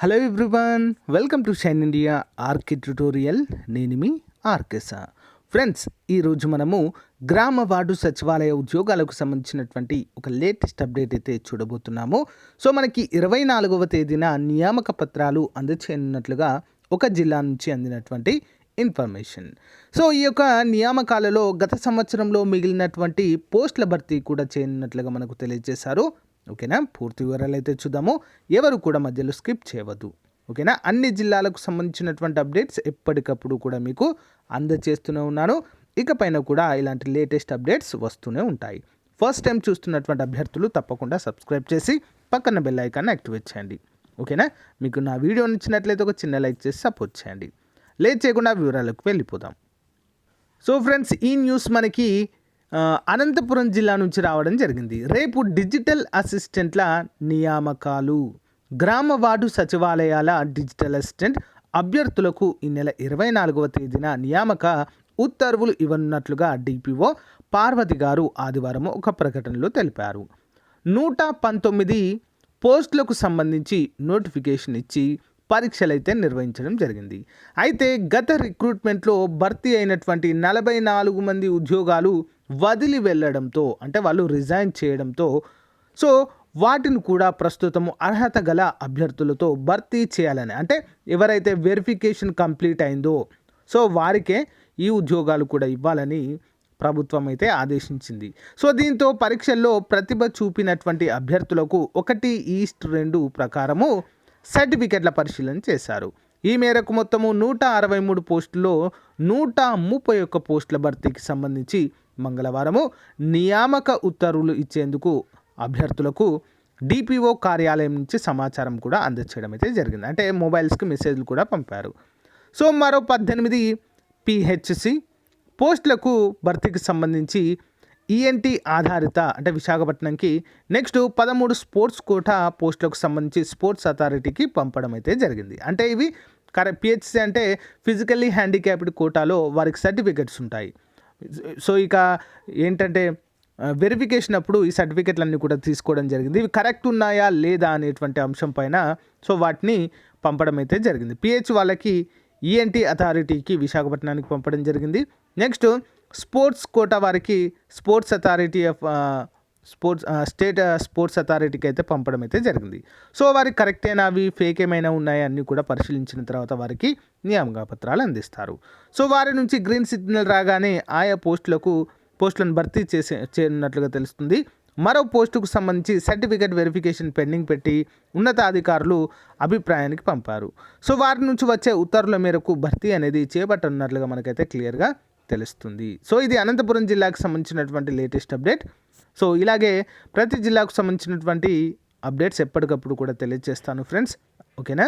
Hello everyone, welcome to Shine India RK tutorial. నేను మీ ఆర్కేసా. Friends, ఈరోజు మనము గ్రామ వార్డు సచివాలయ ఉద్యోగాలకు సంబంధించినటువంటి ఒక లేటెస్ట్ అప్డేట్ అయితే చూడబోతున్నాము. సో మనకి 24వ తేదీన నియామక పత్రాలు అందచేయనున్నట్లుగా ఒక జిల్లా నుంచి అందినటువంటి ఇన్ఫర్మేషన్. సో ఈ యొక్క నియామకాలలో గత సంవత్సరంలో మిగిలినటువంటి పోస్టుల భర్తీ కూడా చేయనున్నట్లుగా మనకు తెలియజేశారు. ఓకేనా, పూర్తి వివరాలు అయితే చూద్దాము. ఎవరు కూడా మధ్యలో స్కిప్ చేయవద్దు. ఓకేనా, అన్ని జిల్లాలకు సంబంధించినటువంటి అప్డేట్స్ ఎప్పటికప్పుడు కూడా మీకు అందజేస్తూనే ఉన్నాను. ఇకపైన కూడా ఇలాంటి లేటెస్ట్ అప్డేట్స్ వస్తూనే ఉంటాయి. ఫస్ట్ టైం చూస్తున్నటువంటి అభ్యర్థులు తప్పకుండా సబ్స్క్రైబ్ చేసి పక్కన బెల్ ఐకాన్ని యాక్టివేట్ చేయండి. ఓకేనా, మీకు నా వీడియో నచ్చినట్లయితే ఒక చిన్న లైక్ చేసి సపోర్ట్ చేయండి. లేట్ చేయకుండా వివరాలకు వెళ్ళిపోదాం. సో ఫ్రెండ్స్, ఈ న్యూస్ మనకి అనంతపురం జిల్లా నుంచి రావడం జరిగింది. రేపు డిజిటల్ అసిస్టెంట్ల నియామకాలు. గ్రామ వార్డు సచివాలయాల డిజిటల్ అసిస్టెంట్ అభ్యర్థులకు ఈ నెల 24వ తేదీన నియామక ఉత్తర్వులు ఇవ్వనున్నట్లుగా డిపిఓ పార్వతి గారు ఆదివారం ఒక ప్రకటనలో తెలిపారు. 119 పోస్టులకు సంబంధించి నోటిఫికేషన్ ఇచ్చి పరీక్షలు అయితే నిర్వహించడం జరిగింది. అయితే గత రిక్రూట్మెంట్లో భర్తీ అయినటువంటి 44 మంది ఉద్యోగాలు వదిలి వెళ్ళడంతో, అంటే వాళ్ళు రిజైన్ చేయడంతో, సో వాటిని కూడా ప్రస్తుతము అర్హత గల అభ్యర్థులతో భర్తీ చేయాలని, అంటే ఎవరైతే వెరిఫికేషన్ కంప్లీట్ అయిందో సో వారికే ఈ ఉద్యోగాలు కూడా ఇవ్వాలని ప్రభుత్వం అయితే ఆదేశించింది. సో దీంతో పరీక్షల్లో ప్రతిభ చూపినటువంటి అభ్యర్థులకు 1:2 ప్రకారము సర్టిఫికెట్ల పరిశీలన చేశారు. ఈ మేరకు మొత్తము 163 పోస్టుల్లో 131 పోస్టుల భర్తీకి సంబంధించి మంగళవారము నియామక ఉత్తర్వులు ఇచ్చేందుకు అభ్యర్థులకు డిపిఓ కార్యాలయం నుంచి సమాచారం కూడా అందచేయడం అయితే జరిగింది. అంటే మొబైల్స్కి మెసేజ్లు కూడా పంపారు. సో మరో 18 పిహెచ్సి పోస్టులకు భర్తీకి సంబంధించి ఈఎన్టీ ఆధారిత, అంటే విశాఖపట్నంకి, నెక్స్ట్ 13 స్పోర్ట్స్ కోటా పోస్టులకు సంబంధించి స్పోర్ట్స్ అథారిటీకి పంపడం అయితే జరిగింది. అంటే ఇవి పిహెచ్సి అంటే ఫిజికల్లీ హ్యాండిక్యాప్డ్ కోటాలో వారికి సర్టిఫికెట్స్ ఉంటాయి. సో ఇక ఏంటంటే వెరిఫికేషన్ అప్పుడు ఈ సర్టిఫికెట్లన్నీ కూడా తీసుకోవడం జరిగింది. ఇవి కరెక్ట్ ఉన్నాయా లేదా అనేటువంటి అంశం పైన సో వాటిని పంపడం అయితే జరిగింది. పిహెచ్ వాళ్ళకి ఈఎన్టీ అథారిటీకి విశాఖపట్నానికి పంపడం జరిగింది. నెక్స్ట్ స్పోర్ట్స్ కోటా వారికి sports authority of state sports అథారిటీకి అయితే పంపడం అయితే జరిగింది. సో వారికి కరెక్ట్ అయినా అవి ఫేక్ ఏమైనా ఉన్నాయా అన్నీ కూడా పరిశీలించిన తర్వాత వారికి నియామక పత్రాలు అందిస్తారు. సో వారి నుంచి గ్రీన్ సిగ్నల్ రాగానే ఆయా పోస్టులను భర్తీ చేయనున్నట్లుగా తెలుస్తుంది. మరో పోస్టుకు సంబంధించి సర్టిఫికెట్ వెరిఫికేషన్ పెండింగ్ పెట్టి ఉన్నతాధికారులు అభిప్రాయానికి పంపారు. సో వారి నుంచి వచ్చే ఉత్తర్వుల మేరకు భర్తీ అనేది చేపట్టనున్నట్లుగా మనకైతే క్లియర్గా తెలుస్తుంది. సో ఇది అనంతపురం జిల్లాకు సంబంధించినటువంటి లేటెస్ట్ అప్డేట్. సో ఇలాగే ప్రతి జిల్లాకు సంబంధించినటువంటి అప్డేట్స్ ఎప్పటికప్పుడు కూడా తెలియజేస్తాను ఫ్రెండ్స్. ఓకేనా,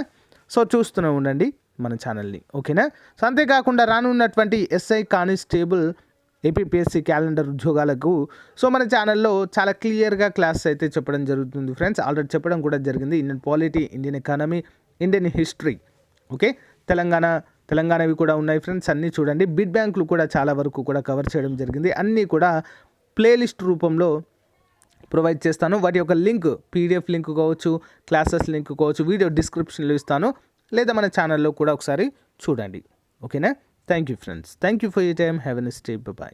సో చూస్తూనే ఉండండి మన ఛానల్ని. ఓకేనా, సో అంతేకాకుండా రానున్నటువంటి ఎస్ఐ కానిస్టేబుల్ APPSC క్యాలెండర్ ఉద్యోగాలకు సో మన ఛానల్లో చాలా క్లియర్గా క్లాస్ అయితే చెప్పడం జరుగుతుంది ఫ్రెండ్స్. ఆల్రెడీ చెప్పడం కూడా జరిగింది. Indian polity, Indian economy, Indian history, okay, తెలంగాణవి కూడా ఉన్నాయి ఫ్రెండ్స్. అన్నీ చూడండి. బిడ్ బ్యాంకులు కూడా చాలా వరకు కూడా కవర్ చేయడం జరిగింది. అన్నీ కూడా ప్లేలిస్ట్ రూపంలో ప్రొవైడ్ చేస్తాను. వాటి యొక్క లింక్, PDF లింక్ కావచ్చు, క్లాసెస్ లింక్ కావచ్చు, వీడియో డిస్క్రిప్షన్లో ఇస్తాను, లేదా మన ఛానల్లో కూడా ఒకసారి చూడండి. ఓకేనా, thank you friends. Thank you for your time. Have a nice day. By.